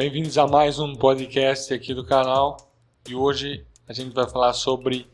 Bem-vindos a mais um podcast aqui do canal e hoje a gente vai falar sobre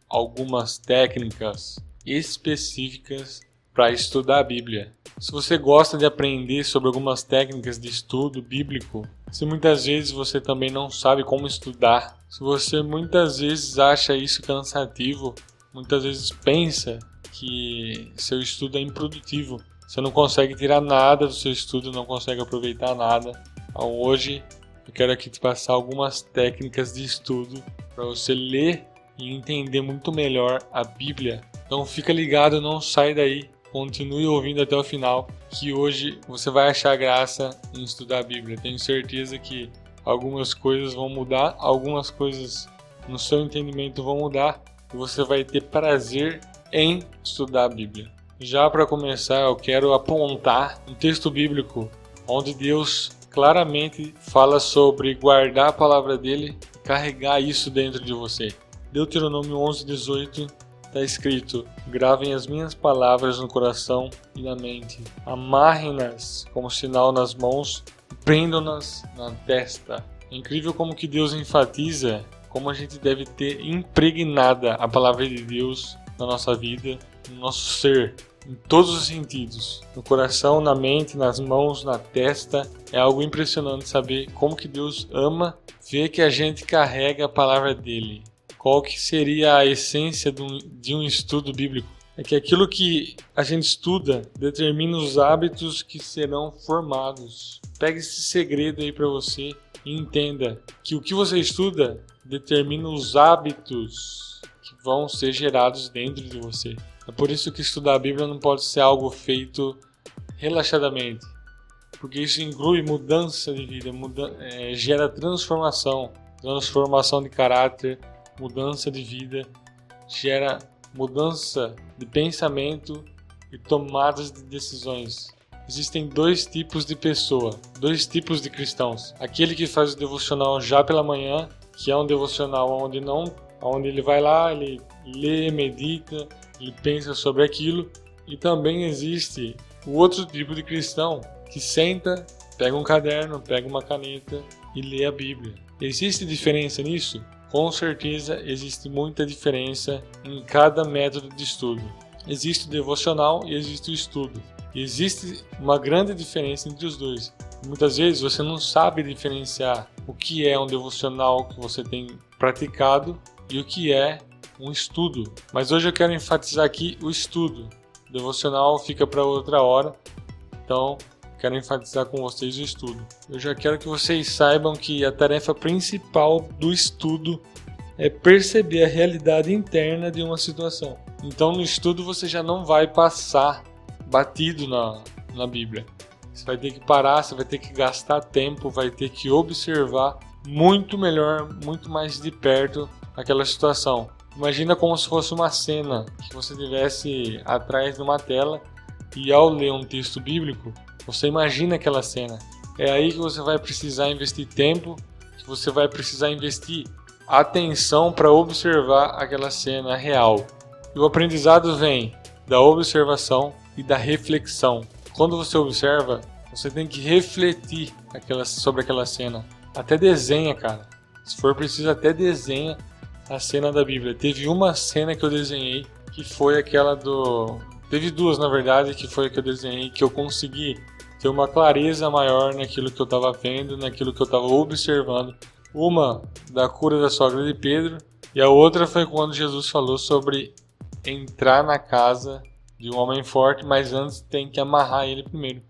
algumas técnicas específicas para estudar a Bíblia. Se você gosta de aprender sobre algumas técnicas de estudo bíblico, se muitas vezes você também não sabe como estudar, se você muitas vezes acha isso cansativo, muitas vezes pensa que seu estudo é improdutivo, você não consegue tirar nada do seu estudo, não consegue aproveitar nada. Então hoje eu quero aqui te passar algumas técnicas de estudo para você ler e entender muito melhor a Bíblia. Então fica ligado, não sai daí, continue ouvindo até o final, que hoje você vai achar graça em estudar a Bíblia. Tenho certeza que algumas coisas vão mudar, algumas coisas no seu entendimento vão mudar e você vai ter prazer em estudar a Bíblia. Já para começar, eu quero apontar um texto bíblico onde Deus claramente fala sobre guardar a palavra dele e carregar isso dentro de você. Deuteronômio 11:18 está escrito: gravem as minhas palavras no coração e na mente, amarrem-nas como sinal nas mãos e prendam-nas na testa. É incrível como que Deus enfatiza como a gente deve ter impregnada a palavra de Deus na nossa vida, no nosso ser, em todos os sentidos, no coração, na mente, nas mãos, na testa. É algo impressionante saber como que Deus ama ver que a gente carrega a palavra dele. Qual que seria a essência de um estudo bíblico? É que aquilo que a gente estuda determina os hábitos que serão formados. Pegue esse segredo aí para você e entenda que o que você estuda determina os hábitos que vão ser gerados dentro de você. É por isso que estudar a Bíblia não pode ser algo feito relaxadamente, porque isso inclui mudança de vida, gera transformação de caráter, mudança de vida, gera mudança de pensamento e tomadas de decisões. Existem dois tipos de pessoa, dois tipos de cristãos. Aquele que faz o devocional já pela manhã, que é um devocional onde ele vai lá, ele lê, medita, ele pensa sobre aquilo. E também existe o outro tipo de cristão que senta, pega um caderno, pega uma caneta e lê a Bíblia. Existe diferença nisso? Com certeza existe muita diferença em cada método de estudo. Existe o devocional e existe o estudo. E existe uma grande diferença entre os dois. Muitas vezes você não sabe diferenciar o que é um devocional que você tem praticado e o que é um estudo. Mas hoje eu quero enfatizar aqui o estudo. O devocional fica para outra hora, então quero enfatizar com vocês o estudo. Eu já quero que vocês saibam que a tarefa principal do estudo é perceber a realidade interna de uma situação. Então no estudo você já não vai passar batido na Bíblia. Você vai ter que parar, você vai ter que gastar tempo, vai ter que observar muito melhor, muito mais de perto aquela situação. Imagina como se fosse uma cena que você estivesse atrás de uma tela e ao ler um texto bíblico, você imagina aquela cena. É aí que você vai precisar investir tempo, que você vai precisar investir atenção para observar aquela cena real. E o aprendizado vem da observação e da reflexão. Quando você observa, você tem que refletir sobre aquela cena. Até desenha, cara. Se for preciso, até desenha a cena da Bíblia. Teve uma cena que eu desenhei, que foi aquela Teve duas, na verdade, que foi a que eu desenhei, que eu consegui ter uma clareza maior naquilo que eu estava vendo, naquilo que eu estava observando. Uma da cura da sogra de Pedro, e a outra foi quando Jesus falou sobre entrar na casa de um homem forte, mas antes tem que amarrar ele primeiro.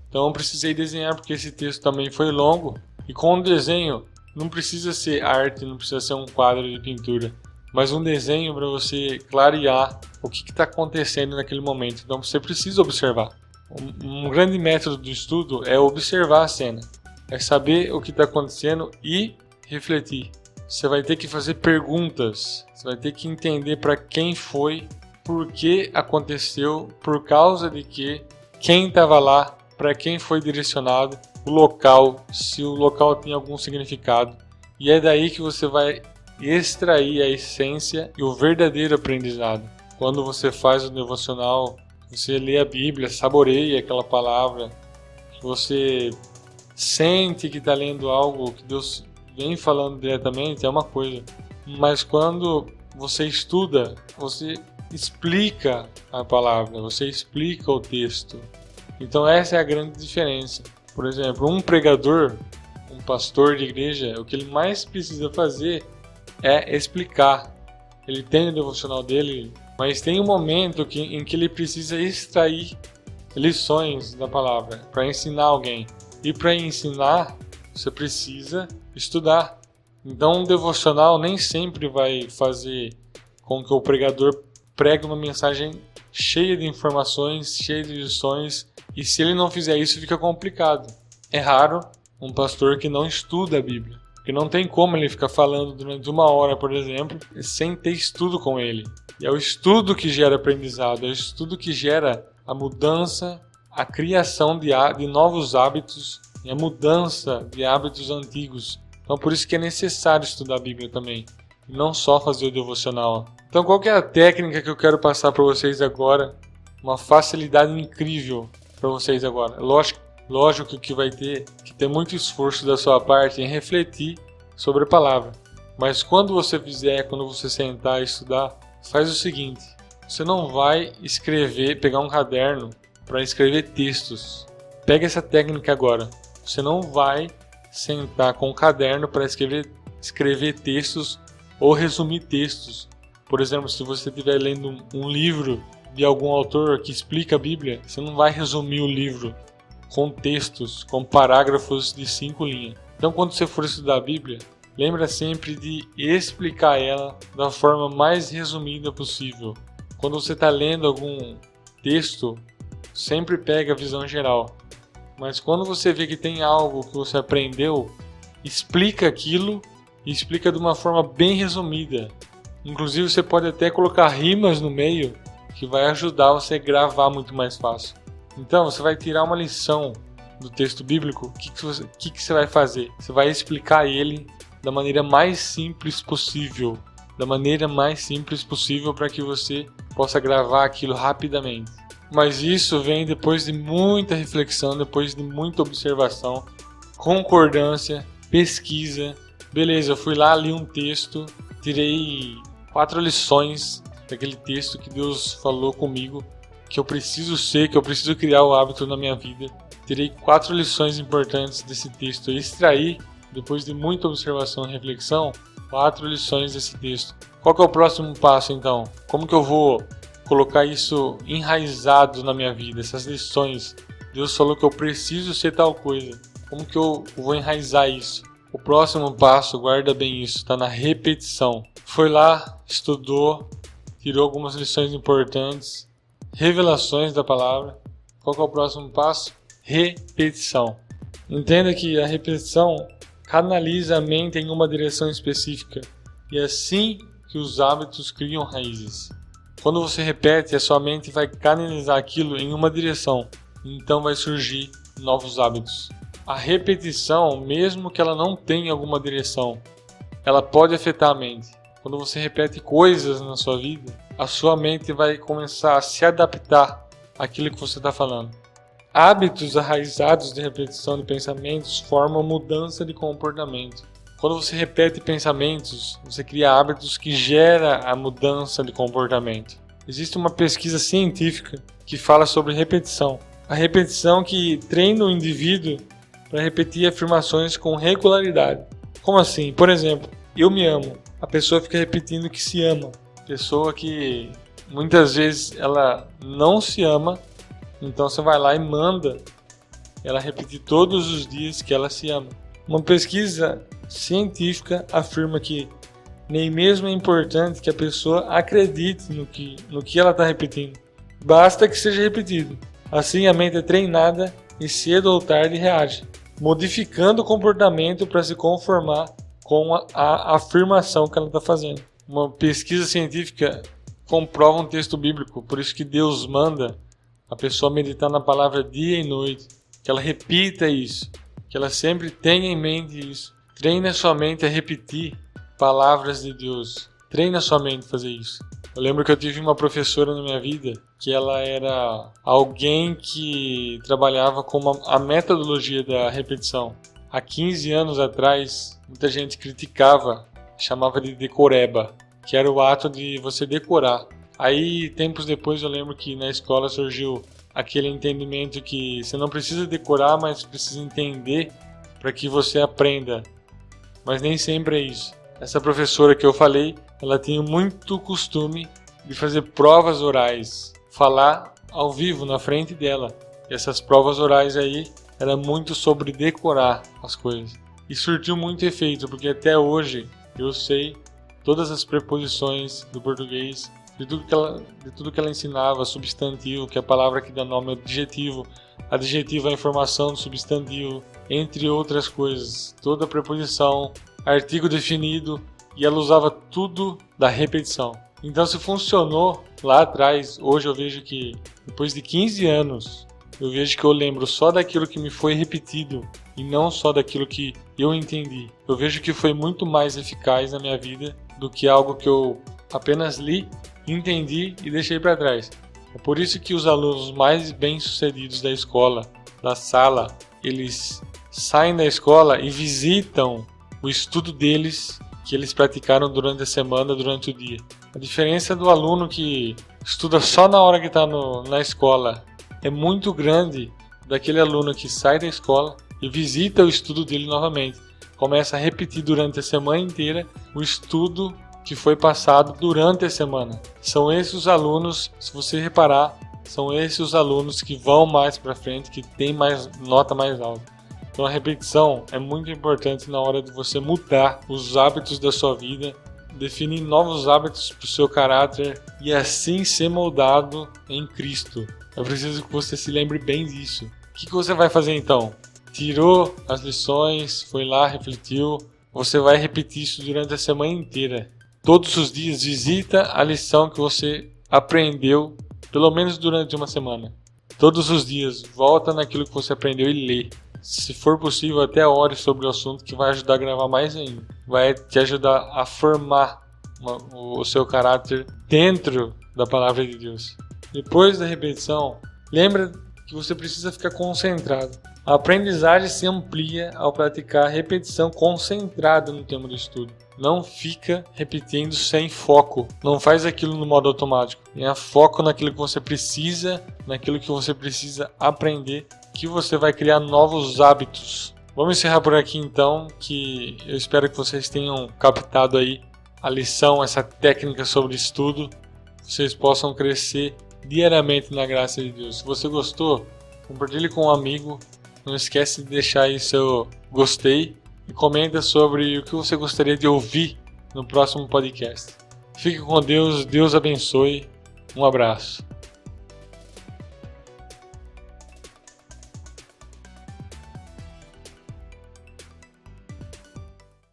Então eu precisei desenhar porque esse texto também foi longo. E com o desenho, não precisa ser arte, não precisa ser um quadro de pintura, mas um desenho para você clarear o que está acontecendo naquele momento. Então você precisa observar. Um grande método do estudo é observar a cena, é saber o que está acontecendo e refletir. Você vai ter que fazer perguntas, você vai ter que entender para quem foi, por que aconteceu, por causa de quem estava lá, para quem foi direcionado, o local, se o local tem algum significado. E é daí que você vai extrair a essência e o verdadeiro aprendizado. Quando você faz o devocional, você lê a Bíblia, saboreia aquela palavra, você sente que está lendo algo que Deus vem falando diretamente, é uma coisa. Mas quando você estuda, você explica a palavra, você explica o texto. Então essa é a grande diferença. Por exemplo, um pregador, um pastor de igreja, o que ele mais precisa fazer é explicar. Ele tem o devocional dele, mas tem um momento em que ele precisa extrair lições da palavra para ensinar alguém. E para ensinar, você precisa estudar. Então um devocional nem sempre vai fazer com que o pregador pregue uma mensagem cheia de informações, cheia de lições, e se ele não fizer isso fica complicado. É raro um pastor que não estuda a Bíblia, porque não tem como ele ficar falando durante 1 hora, por exemplo, sem ter estudo com ele. E é o estudo que gera aprendizado, é o estudo que gera a mudança, a criação de novos hábitos e a mudança de hábitos antigos. Então por isso que é necessário estudar a Bíblia também, e não só fazer o devocional. Então qual que é a técnica que eu quero passar para vocês agora? Uma facilidade incrível para vocês agora. Lógico que vai ter que ter muito esforço da sua parte em refletir sobre a palavra. Mas quando você fizer, quando você sentar e estudar, faz o seguinte: você não vai pegar um caderno para escrever textos. Pega essa técnica agora. Você não vai sentar com um caderno para escrever textos ou resumir textos. Por exemplo, se você estiver lendo um livro de algum autor que explica a Bíblia, você não vai resumir o livro com textos, com parágrafos de 5 linhas. Então, quando você for estudar a Bíblia, lembra sempre de explicar ela da forma mais resumida possível. Quando você está lendo algum texto, sempre pega a visão geral. Mas quando você vê que tem algo que você aprendeu, explica aquilo e explica de uma forma bem resumida. Inclusive você pode até colocar rimas no meio, que vai ajudar você a gravar muito mais fácil. Então você vai tirar uma lição do texto bíblico, o que você vai fazer? Você vai explicar ele da maneira mais simples possível. Para que você possa gravar aquilo rapidamente. Mas isso vem depois de muita reflexão, depois de muita observação, concordância, pesquisa. Beleza, eu fui lá, li um texto, tirei 4 lições daquele texto que Deus falou comigo, que eu preciso criar o hábito na minha vida. Tirei 4 lições importantes desse texto e extraí, depois de muita observação e reflexão, 4 lições desse texto. Qual que é o próximo passo então? Como que eu vou colocar isso enraizado na minha vida, essas lições? Deus falou que eu preciso ser tal coisa. Como que eu vou enraizar isso? O próximo passo, guarda bem isso, está na repetição. Foi lá, estudou, tirou algumas lições importantes, revelações da palavra. Qual que é o próximo passo? Repetição. Entenda que a repetição canaliza a mente em uma direção específica. E é assim que os hábitos criam raízes. Quando você repete, a sua mente vai canalizar aquilo em uma direção. Então vai surgir novos hábitos. A repetição, mesmo que ela não tenha alguma direção, ela pode afetar a mente. Quando você repete coisas na sua vida, a sua mente vai começar a se adaptar àquilo que você está falando. Hábitos arraizados de repetição de pensamentos formam mudança de comportamento. Quando você repete pensamentos, você cria hábitos que geram a mudança de comportamento. Existe uma pesquisa científica que fala sobre repetição. A repetição que treina o indivíduo para repetir afirmações com regularidade. Como assim? Por exemplo, eu me amo. A pessoa fica repetindo que se ama. Pessoa que muitas vezes ela não se ama, então você vai lá e manda ela repetir todos os dias que ela se ama. Uma pesquisa científica afirma que nem mesmo é importante que a pessoa acredite no que ela está repetindo. Basta que seja repetido. Assim a mente é treinada e cedo ou tarde reage, modificando o comportamento para se conformar com a afirmação que ela está fazendo. Uma pesquisa científica comprova um texto bíblico, por isso que Deus manda a pessoa meditar na palavra dia e noite, que ela repita isso, que ela sempre tenha em mente isso. Treine a sua mente a repetir palavras de Deus. Treine a sua mente a fazer isso. Eu lembro que eu tive uma professora na minha vida que ela era alguém que trabalhava com a metodologia da repetição. Há 15 anos atrás, muita gente criticava, chamava de decoreba, que era o ato de você decorar. Aí, tempos depois, eu lembro que na escola surgiu aquele entendimento que você não precisa decorar, mas precisa entender para que você aprenda. Mas nem sempre é isso. Essa professora que eu falei, ela tinha muito costume de fazer provas orais, falar ao vivo na frente dela. E essas provas orais aí era muito sobre decorar as coisas. E surtiu muito efeito, porque até hoje eu sei todas as preposições do português, de tudo que ela ensinava, substantivo, que é a palavra que dá nome ao adjetivo. Adjetivo é a informação do substantivo, entre outras coisas. Toda preposição, artigo definido, e ela usava tudo da repetição. Então, se funcionou lá atrás, hoje eu vejo que, depois de 15 anos, eu vejo que eu lembro só daquilo que me foi repetido e não só daquilo que eu entendi. Eu vejo que foi muito mais eficaz na minha vida do que algo que eu apenas li, entendi e deixei para trás. É por isso que os alunos mais bem-sucedidos da escola, da sala, eles saem da escola e visitam o estudo deles que eles praticaram durante a semana, durante o dia. A diferença do aluno que estuda só na hora que está na escola é muito grande daquele aluno que sai da escola e visita o estudo dele novamente. Começa a repetir durante a semana inteira o estudo que foi passado durante a semana. São esses os alunos, se você reparar, são esses os alunos que vão mais para frente, que tem nota mais alta. Então a repetição é muito importante na hora de você mudar os hábitos da sua vida, definir novos hábitos para o seu caráter e assim ser moldado em Cristo. Eu preciso que você se lembre bem disso. O que você vai fazer então? Tirou as lições, foi lá, refletiu. Você vai repetir isso durante a semana inteira. Todos os dias visita a lição que você aprendeu, pelo menos durante uma semana. Todos os dias volta naquilo que você aprendeu e lê. Se for possível, até ore sobre o assunto, que vai ajudar a gravar mais ainda. Vai te ajudar a formar o seu caráter dentro da palavra de Deus. Depois da repetição, lembra que você precisa ficar concentrado. A aprendizagem se amplia ao praticar a repetição concentrada no tema do estudo. Não fica repetindo sem foco. Não faz aquilo no modo automático. Tenha foco naquilo que você precisa, naquilo que você precisa aprender, que você vai criar novos hábitos. Vamos encerrar por aqui então, que eu espero que vocês tenham captado aí a lição, essa técnica sobre estudo. Vocês possam crescer diariamente na graça de Deus. Se você gostou, compartilhe com um amigo. Não esquece de deixar aí seu gostei e comenta sobre o que você gostaria de ouvir no próximo podcast. Fique com Deus, Deus abençoe. Um abraço.